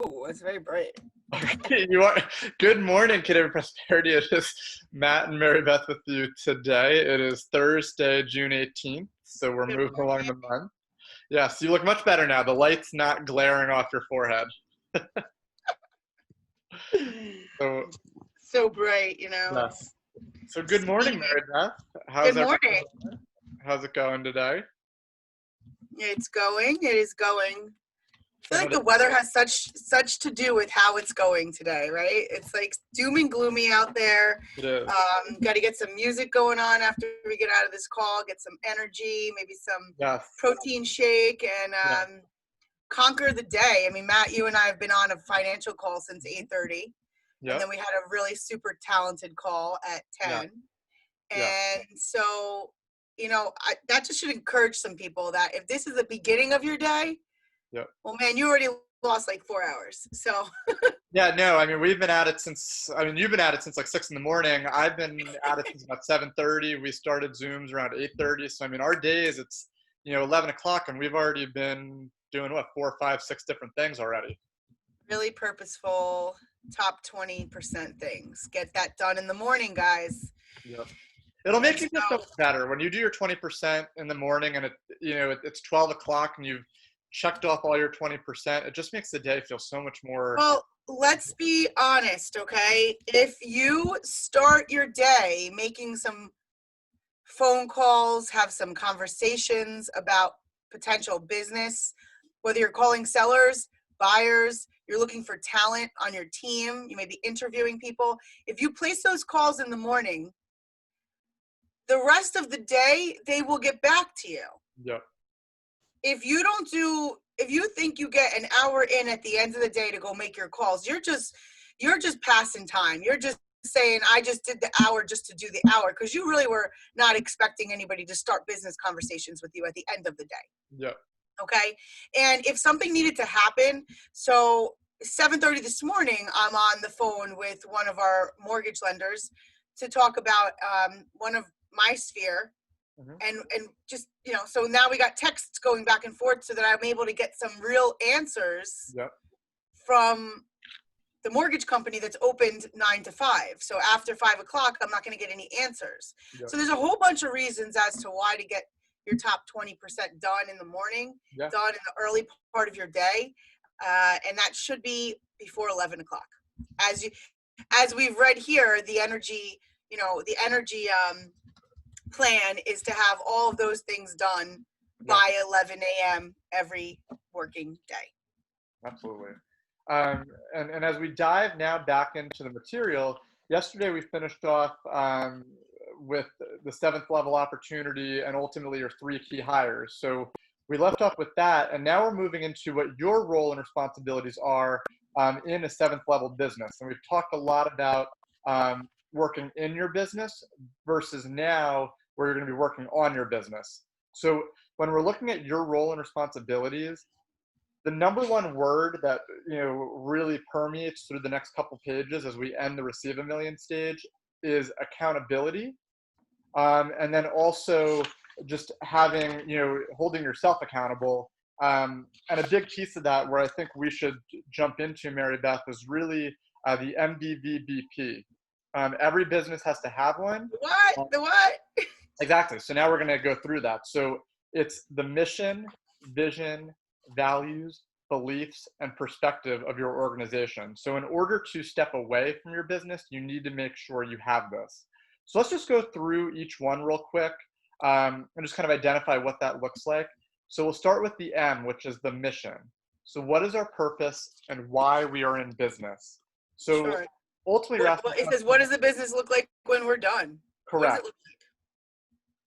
it's very bright. Okay, you are. Good morning, Kid Every Prosperity. It is Matt and Mary Beth with you today. It is Thursday, June 18th, so we're Good moving along morning. the month. Yes, you look much better now. The light's not glaring off your forehead. So, So bright, you know. yes. It's So good morning, steamy. Mary Beth. Good How's morning. everything? How's it going today? It's going. It is going. I feel I know like the that weather has such to do with how it's going today, right? It's like doom and gloomy out there. it is. Got to get some music going on after we get out of this call. Get some energy, maybe some Yes. protein shake, and Yeah. conquer the day. I mean, Matt, you and I have been on a financial call since 8:30, and Yep. then we had a really super talented call at 10. Yeah. And so, that just should encourage some people that if this is the beginning of your day, Yep. well, man, you already lost like 4 hours. So Yeah, no, I mean, we've been at it since, I mean, you've been at it since like 6 in the morning. I've been at it since about 7:30. We started Zooms around 8:30. So, I mean, our days, it's, 11 o'clock and we've already been doing what, 4, 5, 6 different things already. really purposeful top 20% things. Get that done in the morning, guys. Yep. It'll make And you feel so so, much better when you do your 20% in the morning and it's 12 o'clock and you've checked off all your 20%. It just makes the day feel so much more. well, let's be honest, okay? If you start your day making some phone calls, have some conversations about potential business, whether you're calling sellers, buyers, you're looking for talent on your team, you may be interviewing people. If you place those calls in the morning, the rest of the day, they will get back to you. Yep. If you think you get an hour in at the end of the day to go make your calls, you're just passing time. You're just saying, I just did the hour just to do the hour, because you really were not expecting anybody to start business conversations with you at the end of the day. Yep. Okay. And if something needed to happen, so 7:30 this morning, I'm on the phone with one of our mortgage lenders to talk about one of my sphere. Mhm. And just, so now we got texts going back and forth so that I'm able to get some real answers Yep. from the mortgage company that's opened 9 to 5. So after 5 o'clock, I'm not going to get any answers. Yep. So there's a whole bunch of reasons as to why to get your top 20% done in the morning, Yeah. done in the early part of your day. And that should be before 11 o'clock. As we've read here, the energy plan is to have all of those things done by 11 a.m. every working day. Absolutely. And as we dive now back into the material, yesterday we finished off with the 7th level opportunity and ultimately your 3 key hires. So we left off with that, and now we're moving into what your role and responsibilities are in a 7th level business. And we've talked a lot about working in your business versus now where you're going to be working on your business. So when we're looking at your role and responsibilities, the number one word that really permeates through the next couple pages as we end the Receive a Million stage is accountability, and then also just having holding yourself accountable. And a big piece of that, where I think we should jump into, Mary Beth, is really the MBBP. Every business has to have one. The what? Exactly. So now we're going to go through that. So it's the mission, vision, values, beliefs, and perspective of your organization. So in order to step away from your business, you need to make sure you have this. So let's just go through each one real quick and just kind of identify what that looks like. So we'll start with the M, which is the mission. So what is our purpose and why we are in business? So Sure. ultimately, It says, what does the business look like when we're done? Correct. What does it look like?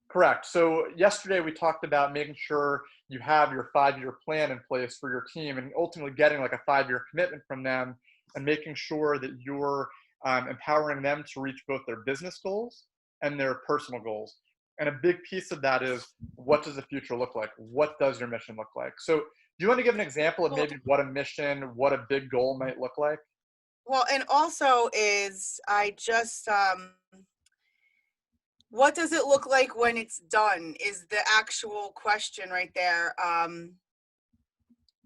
Correct. So yesterday we talked about making sure you have your 5-year plan in place for your team and ultimately getting like a 5-year commitment from them and making sure that you're empowering them to reach both their business goals and their personal goals. And a big piece of that is, what does the future look like? What does your mission look like? So do you want to give an example of maybe what a mission, what a big goal might look like? Well, and also is I just what does it look like when it's done is the actual question right there.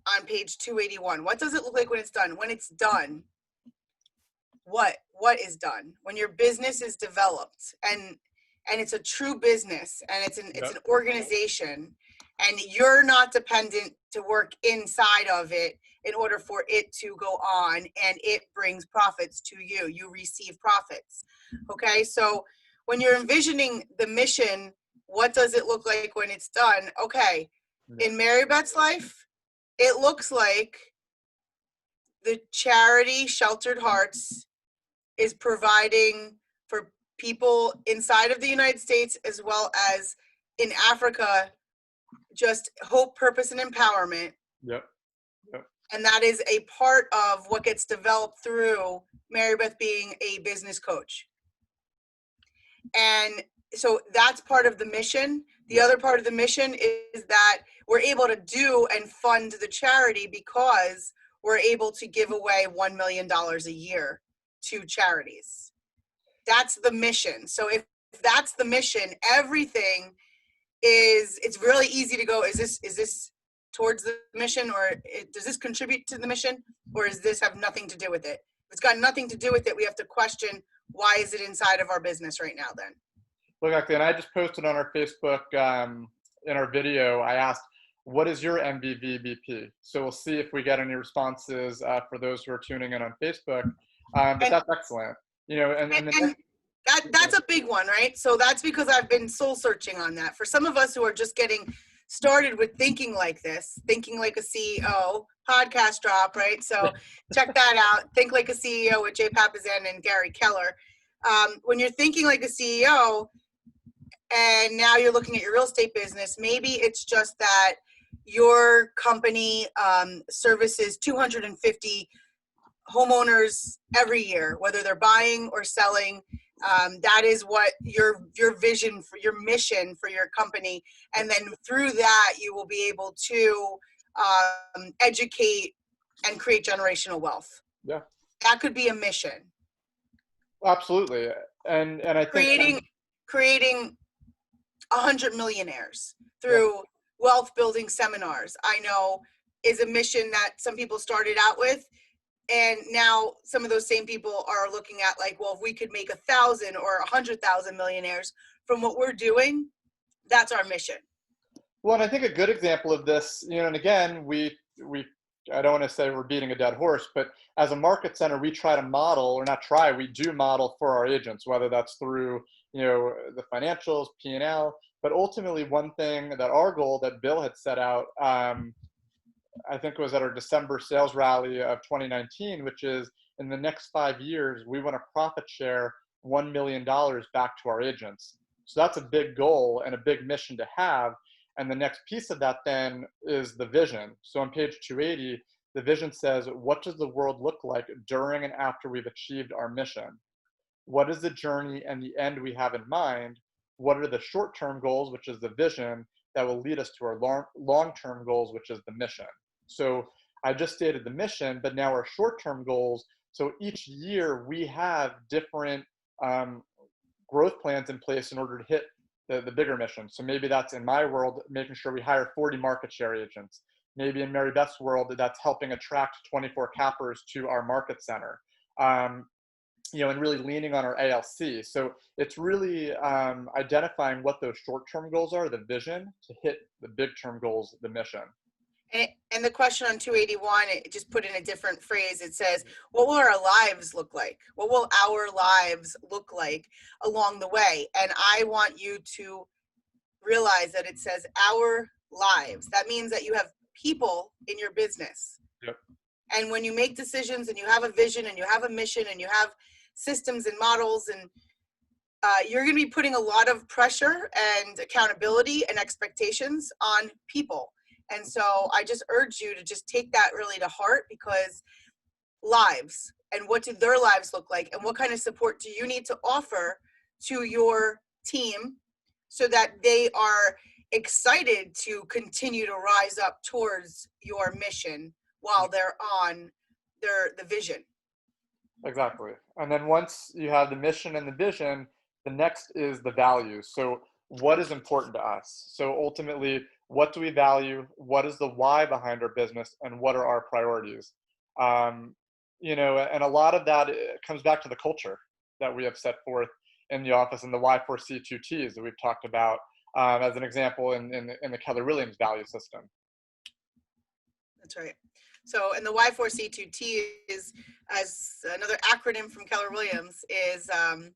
on page 281. What does it look like when it's done? When it's done, what is done? When your business is developed and it's a true business and it's an organization and you're not dependent to work inside of it in order for it to go on and it brings profits to you. You receive profits. Okay, so when you're envisioning the mission, what does it look like when it's done? Okay, in Mary Beth's life, it looks like the charity Sheltered Hearts is providing for people inside of the United States as well as in Africa, just hope, purpose, and empowerment. Yep. And that is a part of what gets developed through Mary Beth being a business coach. And so that's part of the mission. The other part of the mission is that we're able to do and fund the charity because we're able to give away $1 million a year to charities. That's the mission. So if that's the mission, everything it's really easy to go, is this towards the mission, or does this contribute to the mission, or does this have nothing to do with it? If it's got nothing to do with it, we have to question, why is it inside of our business right now then? Look, actually, and I just posted on our Facebook, in our video, I asked, what is your MBBP? So we'll see if we get any responses for those who are tuning in on Facebook. But that's excellent. You know, and that's a big one, right? So that's because I've been soul searching on that. For some of us who are just getting started with thinking like this, thinking like a CEO, podcast drop, right? So check that out. Think Like a CEO with Jay Papasan and Gary Keller. When you're thinking like a CEO and now you're looking at your real estate business, maybe it's just that your company services 250 homeowners every year, whether they're buying or selling. That is what your vision for your mission for your company. And then through that, you will be able to educate and create generational wealth. Yeah. That could be a mission. Absolutely. And I think creating 100 millionaires through wealth building seminars, I know is a mission that some people started out with. And now some of those same people are looking at like, well, if we could make 1,000 or 100,000 millionaires from what we're doing, that's our mission. Well, and I think a good example of this, you know, and again, I don't want to say we're beating a dead horse, but as a market center, we try to model, or not try, we do model for our agents, whether that's through, you know, the financials, P&L, but ultimately one thing that our goal that Bill had set out, I think it was at our December sales rally of 2019, which is in the next 5 years, we want to profit share $1 million back to our agents. So that's a big goal and a big mission to have. And the next piece of that then is the vision. So on page 280, the vision says, what does the world look like during and after we've achieved our mission? What is the journey and the end we have in mind? What are the short-term goals, which is the vision, that will lead us to our long-term goals, which is the mission? So I just stated the mission, but now our short-term goals. So each year we have different growth plans in place in order to hit the bigger mission. So maybe that's in my world, making sure we hire 40 market share agents. Maybe in Mary Beth's world, that's helping attract 24 cappers to our market center. You know, and really leaning on our ALC. So it's really identifying what those short-term goals are, the vision, to hit the big-term goals, the mission. And the question on 281, it just put in a different phrase. It says, what will our lives look like? What will our lives look like along the way? And I want you to realize that it says our lives. That means that you have people in your business. Yep. And when you make decisions and you have a vision and you have a mission and you have systems and models, and you're going to be putting a lot of pressure and accountability and expectations on people. And so I just urge you to just take that really to heart, because lives, and what do their lives look like, and what kind of support do you need to offer to your team so that they are excited to continue to rise up towards your mission while they're on the vision. Exactly. And then once you have the mission and the vision, the next is the values. So what is important to us? So ultimately, what do we value, what is the why behind our business, and what are our priorities. Um, and a lot of that comes back to the culture that we have set forth in the office, and the Y4C2Ts that we've talked about as an example in the Keller Williams value system. That's right. So, and the Y4C2T is, as another acronym from Keller Williams, is, and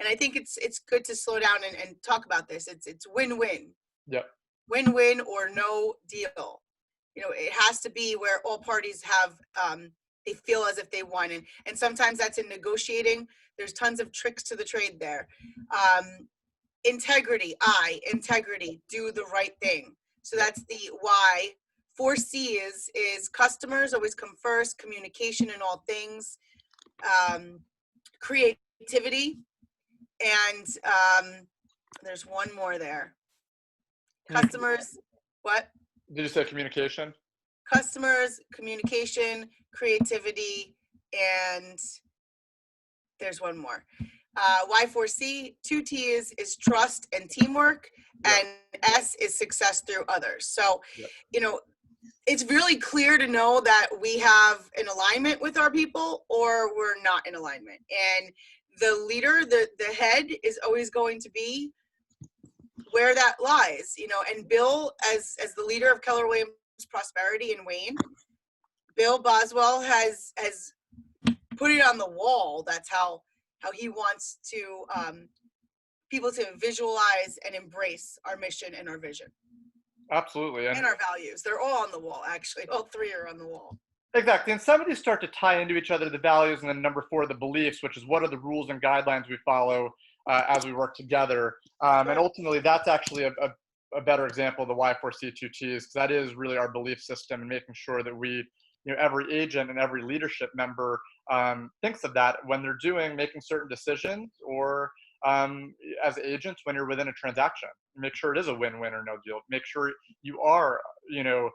I think it's good to slow down and talk about this. It's win-win. Yep. Win-win or no deal. It has to be where all parties have, they feel as if they won. And sometimes that's in negotiating. There's tons of tricks to the trade there. Integrity, do the right thing. So that's the why. 4C is customers always come first, communication in all things, creativity, and there's one more there. Customers, what? Did you say communication? Customers, communication, creativity, and there's one more. Y4C, 2T is trust and teamwork, and S is success through others. So, it's really clear to know that we have an alignment with our people or we're not in alignment. And the leader, the head, is always going to be where that lies, and Bill, as the leader of Keller Williams Prosperity in Wayne, Bill Boswell has put it on the wall. That's how he wants to people to visualize and embrace our mission and our vision. Absolutely. And our values. They're all on the wall, actually. All three are on the wall. Exactly. And some of these start to tie into each other, the values, and then number 4, the beliefs, which is what are the rules and guidelines we follow as we work together. And ultimately, that's actually a better example of the Y4C2Ts, because that is really our belief system, and making sure that we, every agent and every leadership member thinks of that when they're making certain decisions, or as agents when you're within a transaction. Make sure it is a win-win or no deal. Make sure you are, your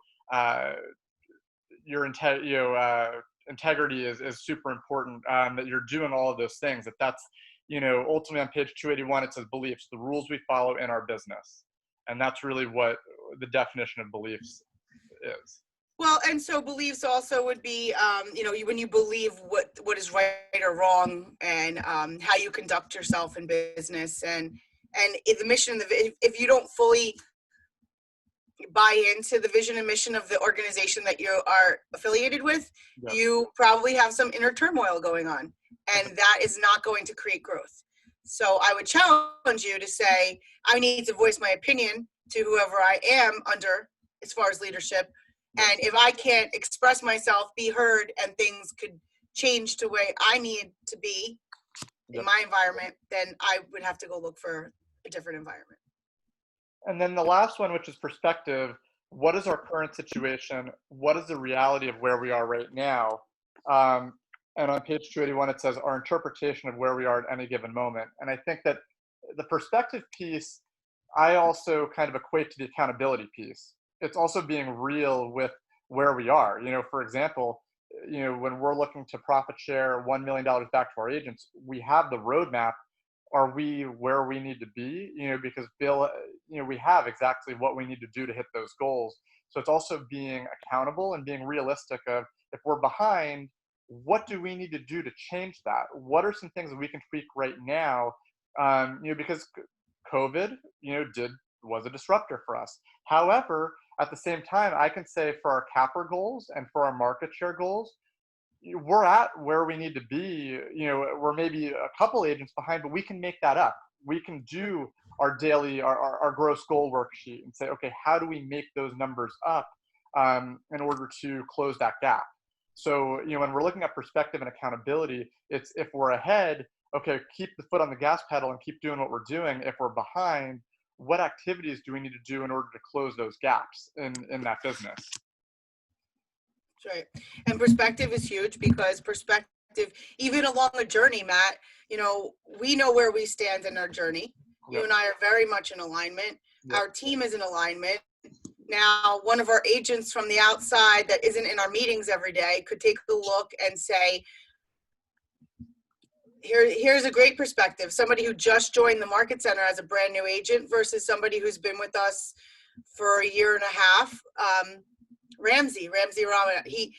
integrity is super important, that you're doing all of those things. That's ultimately on page 281, it says beliefs, the rules we follow in our business. And that's really what the definition of beliefs is. Well, and so beliefs also would be, when you believe what is right or wrong, and how you conduct yourself in business, and the mission, if you don't fully buy into the vision and mission of the organization that you are affiliated with, you probably have some inner turmoil going on, and that is not going to create growth. So I would challenge you to say, I need to voice my opinion to whoever I am under as far as leadership. And if I can't express myself, be heard, and things could change to the way I need to be in my environment, then I would have to go look for a different environment. And then the last one, which is perspective. What is our current situation? What is the reality of where we are right now? And on page 281, it says our interpretation of where we are at any given moment. And I think that the perspective piece, I also kind of equate to the accountability piece. It's also being real with where we are. For example, when we're looking to profit share $1 million back to our agents, we have the roadmap. Are we where we need to be? Because Bill, we have exactly what we need to do to hit those goals. So it's also being accountable and being realistic of, if we're behind, what do we need to do to change that? What are some things that we can tweak right now? Because COVID, was a disruptor for us. However, at the same time, I can say for our capper goals and for our market share goals, we're at where we need to be. We're maybe a couple agents behind, but we can make that up. We can do our daily, our gross goal worksheet and say, okay, how do we make those numbers up in order to close that gap? So, when we're looking at perspective and accountability, it's, if we're ahead, okay, keep the foot on the gas pedal and keep doing what we're doing. If we're behind, what activities do we need to do in order to close those gaps in that business? That's right. And perspective is huge, because perspective, even along a journey, Matt, we know where we stand in our journey. You and I are very much in alignment. Our team is in alignment. Now, one of our agents from the outside that isn't in our meetings every day could take a look and say, here's a great perspective. Somebody who just joined the market center as a brand new agent versus somebody who's been with us for a year and a half. Ramsey Rama, he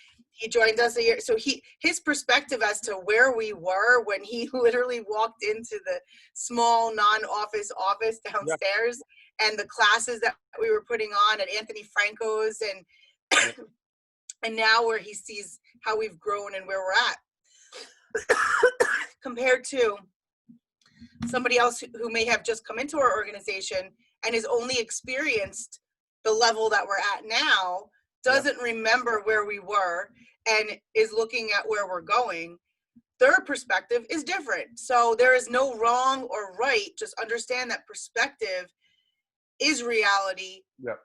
joined us a year. So his perspective as to where we were when he literally walked into the small non-office office Yeah. downstairs, and the classes that we were putting on at Anthony Franco's, and Yeah. and now where he sees how we've grown and where we're at compared to somebody else who may have just come into our organization and has only experienced the level that we're at now, doesn't remember where we were, and is looking at where we're going. Their perspective is different. So there is no wrong or right. Just understand that perspective is reality Yeah.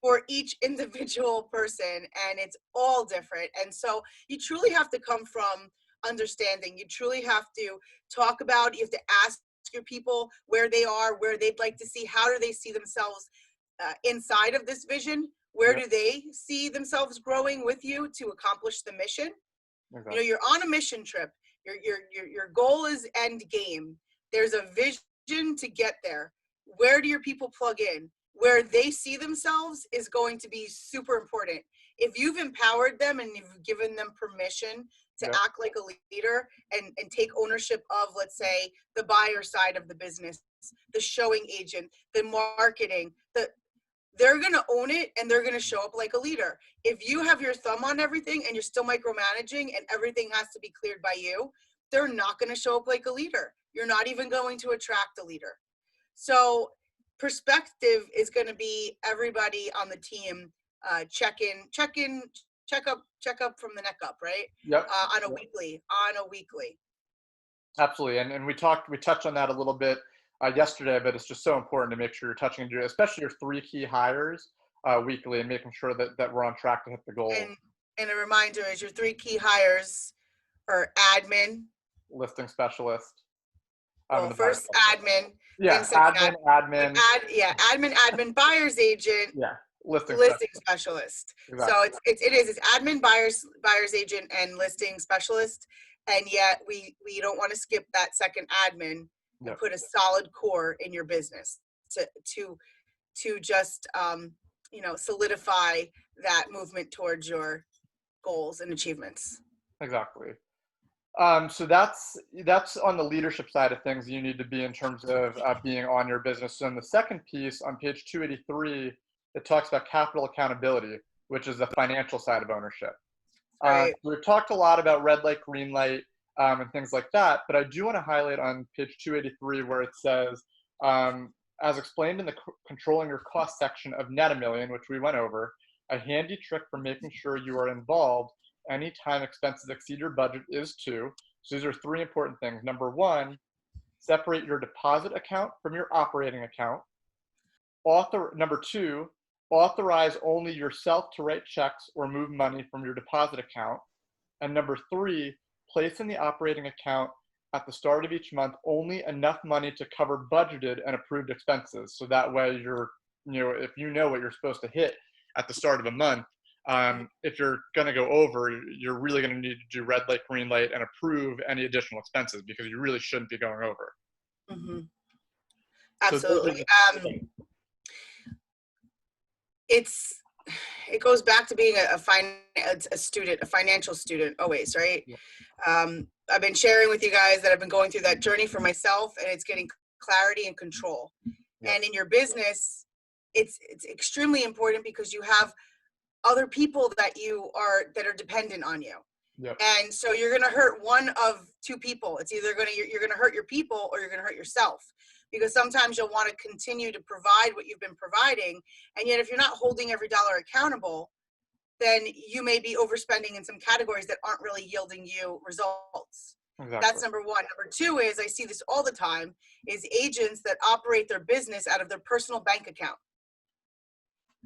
for each individual person, and it's all different. And so you truly have to come from understanding. You truly have to talk about, you have to ask your people where they are, where they'd like to see, how do they see themselves inside of this vision, where do they see themselves growing with you to accomplish the mission. Exactly. You know, you're on a mission trip. Your goal is end game. There's a vision to get there. Where do your people plug in? Where they see themselves is going to be super important. If you've empowered them and you've given them permission to act like a leader and take ownership of, let's say, the buyer side of the business, the showing agent, the marketing, they're going to own it, and they're going to show up like a leader. If you have your thumb on everything and you're still micromanaging and everything has to be cleared by you, they're not going to show up like a leader. You're not even going to attract a leader. So perspective is going to be everybody on the team check up from the neck up, right? Yep. On a weekly. Absolutely. And we touched on that a little bit yesterday, but it's just so important to make sure you're touching into, especially your 3 key hires weekly, and making sure that we're on track to hit the goal. And a reminder is your 3 key hires are admin, listing specialist. Well, first admin. Yeah, admin. Admin, buyer's agent. Yeah, listing specialist. Exactly. So it's admin, buyer's agent, and listing specialist. And yet we don't want to skip that second admin and put a solid core in your business to just solidify that movement towards your goals and achievements. Exactly. So that's on the leadership side of things you need to be in terms of being on your business. So in the second piece on page 283, it talks about capital accountability, which is the financial side of ownership. Right. We've talked a lot about red light, green light, and things like that, but I do want to highlight on page 283 where it says, as explained in the controlling your cost section of Net a Million, which we went over, a handy trick for making sure you are involved anytime expenses exceed your budget is to, so these are 3 important things. Number 1, separate your deposit account from your operating account. Number 2, authorize only yourself to write checks or move money from your deposit account. And number 3, place in the operating account at the start of each month only enough money to cover budgeted and approved expenses. So that way if you know what you're supposed to hit at the start of a month, if you're going to go over, you're really going to need to do red light, green light, and approve any additional expenses, because you really shouldn't be going over. Mm-hmm. Absolutely. It goes back to being a financial student always, right? Yeah. I've been sharing with you guys that I've been going through that journey for myself, and it's getting clarity and control. Yeah. And in your business, it's extremely important because you have other people that are dependent on you. Yep. And so you're going to hurt one of 2 people. It's either you're going to hurt your people, or you're going to hurt yourself, because sometimes you'll want to continue to provide what you've been providing. And yet if you're not holding every dollar accountable, then you may be overspending in some categories that aren't really yielding you results. Exactly. That's number 1. Number 2 is, I see this all the time, is agents that operate their business out of their personal bank account.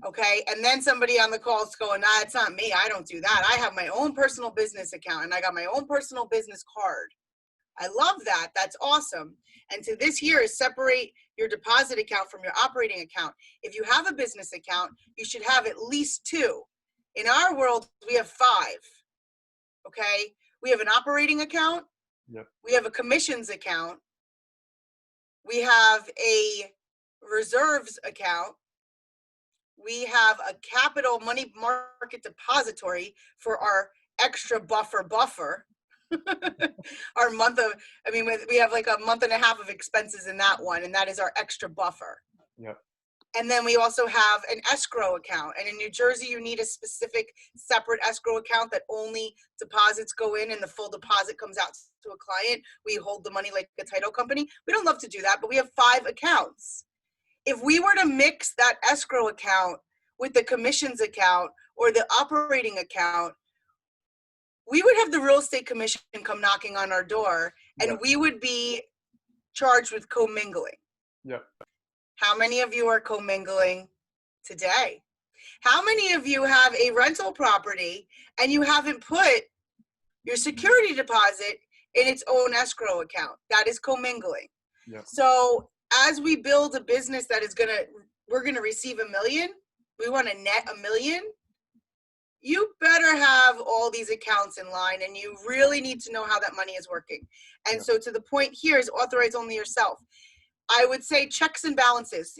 Okay. And then somebody on the call is going, nah, it's not me. I don't do that. I have my own personal business account, and I got my own personal business card. I love that. That's awesome. And so this here is separate your deposit account from your operating account. If you have a business account, you should have at least 2. In our world, we have 5. Okay. We have an operating account. Yep. We have a commissions account. We have a reserves account. we have a capital money market depository for our extra buffer. Our month of, I mean, we have like a month and a half of expenses in that one, and that is our extra buffer. Yep. And then we also have an escrow account. And in New Jersey, you need a specific separate escrow account that only deposits go in and the full deposit comes out to a client. We hold the money like a title company. We don't love to do that, but we have 5 accounts. If we were to mix that escrow account with the commissions account or the operating account, we would have the real estate commission come knocking on our door, and we would be charged with commingling. Yep. How many of you are commingling today? How many of you have a rental property and you haven't put your security deposit in its own escrow account? That is commingling. Yep. So as we build a business that is we're gonna receive $1 million, we want to net $1 million, you better have all these accounts in line, and you really need to know how that money is working. And Yep. so to the point here is authorize only yourself. I would say checks and balances.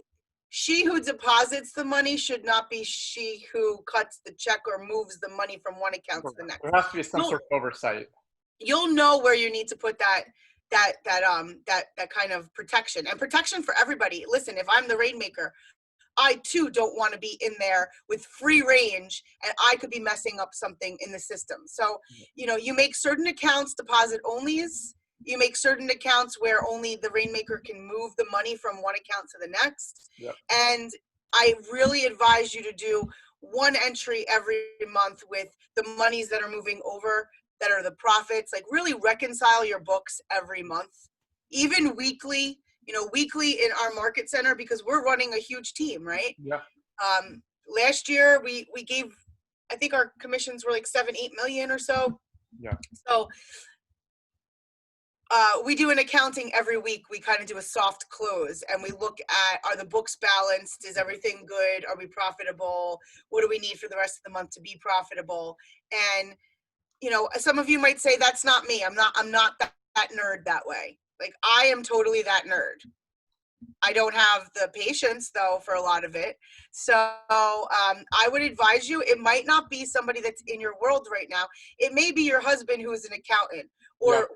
She who deposits the money should not be she who cuts the check or moves the money from one account to the next. There has to be some sort of oversight. You'll know where you need to put that kind of protection, and protection for everybody. Listen, if I'm the rainmaker, I too don't want to be in there with free range, and I could be messing up something in the system. So, you make certain accounts deposit onlys. You make certain accounts where only the rainmaker can move the money from one account to the next. Yep. And I really advise you to do one entry every month with the monies that are moving over, that are the profits. Like, really reconcile your books every month, even weekly. Weekly in our market center, because we're running a huge team, right? Yeah. Last year we gave, I think our commissions were like 7-8 million or so. Yeah. So we do an accounting every week. We kind of do a soft close, and we look at, are the books balanced? Is everything good? Are we profitable? What do we need for the rest of the month to be profitable? And some of you might say, that's not me. I'm not that nerd that way. Like, I am totally that nerd. I don't have the patience, though, for a lot of it. So I would advise you, it might not be somebody that's in your world right now. It may be your husband who is an accountant, or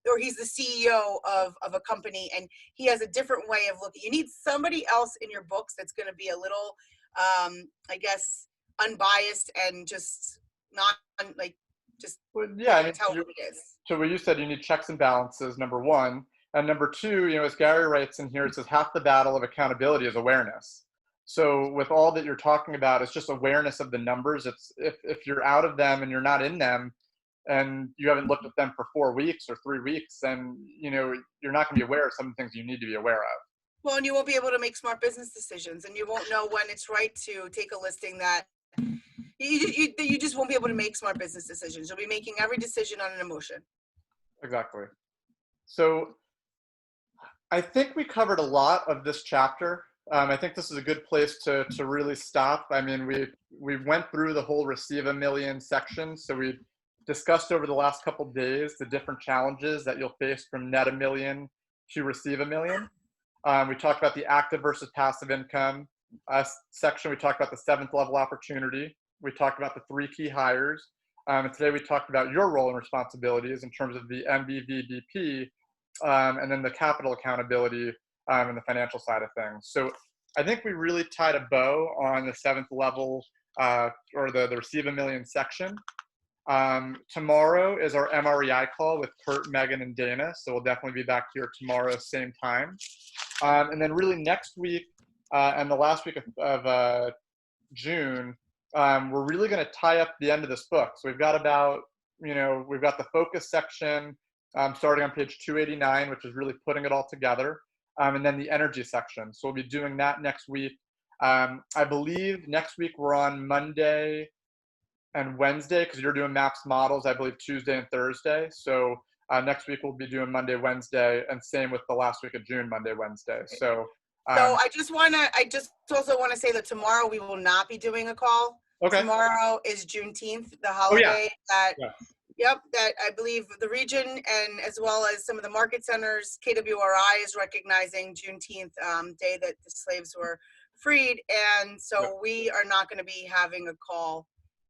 or he's the CEO of a company, and he has a different way of looking. You need somebody else in your books that's going to be a little, I guess, unbiased and just not like, just tell what it is. So what you said, you need checks and balances, number one. And number two, as Gary writes in here, it says half the battle of accountability is awareness. So with all that you're talking about, it's just awareness of the numbers. It's if you're out of them and you're not in them, and you haven't looked at them for 4 weeks or 3 weeks, then you're not going to be aware of some things you need to be aware of. Well, and you won't be able to make smart business decisions, and you won't know when it's right to take a listing that you just won't be able to make smart business decisions. You'll be making every decision on an emotion. Exactly. So I think we covered a lot of this chapter. I think this is a good place to really stop. I mean, we went through the whole receive $1 million section. So we discussed over the last couple of days the different challenges that you'll face from net $1 million to receive $1 million. We talked about the active versus passive income section. We talked about the 7th level opportunity. We talked about the 3 key hires. And today we talked about your role and responsibilities in terms of the MBBP, and then the capital accountability and the financial side of things. So I think we really tied a bow on the 7th level or the receive $1 million section. Tomorrow is our MREI call with Kurt, Megan, and Dana. So we'll definitely be back here tomorrow, same time. And then really next week and the last week of June, we're really going to tie up the end of this book. So we've got about, we've got the focus section starting on page 289, which is really putting it all together. And then the energy section. So we'll be doing that next week. I believe next week we're on Monday and Wednesday, because you're doing maps models, I believe Tuesday and Thursday. So next week we'll be doing Monday, Wednesday, and same with the last week of June, Monday, Wednesday. So I just also want to say that tomorrow we will not be doing a call. Okay. Tomorrow is Juneteenth, the holiday that I believe the region and as well as some of the market centers, KWRI is recognizing Juneteenth, day that the slaves were freed, and so we are not going to be having a call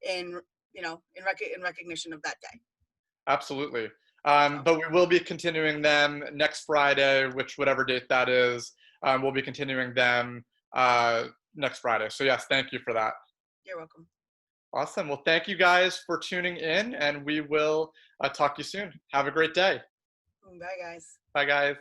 in in recognition of that day. Absolutely. But we will be continuing them next Friday, which whatever date that is, we'll be continuing them next Friday. So yes, thank you for that. You're welcome. Awesome. Well, thank you guys for tuning in, and we will talk to you soon. Have a great day. Bye, guys. Bye, guys.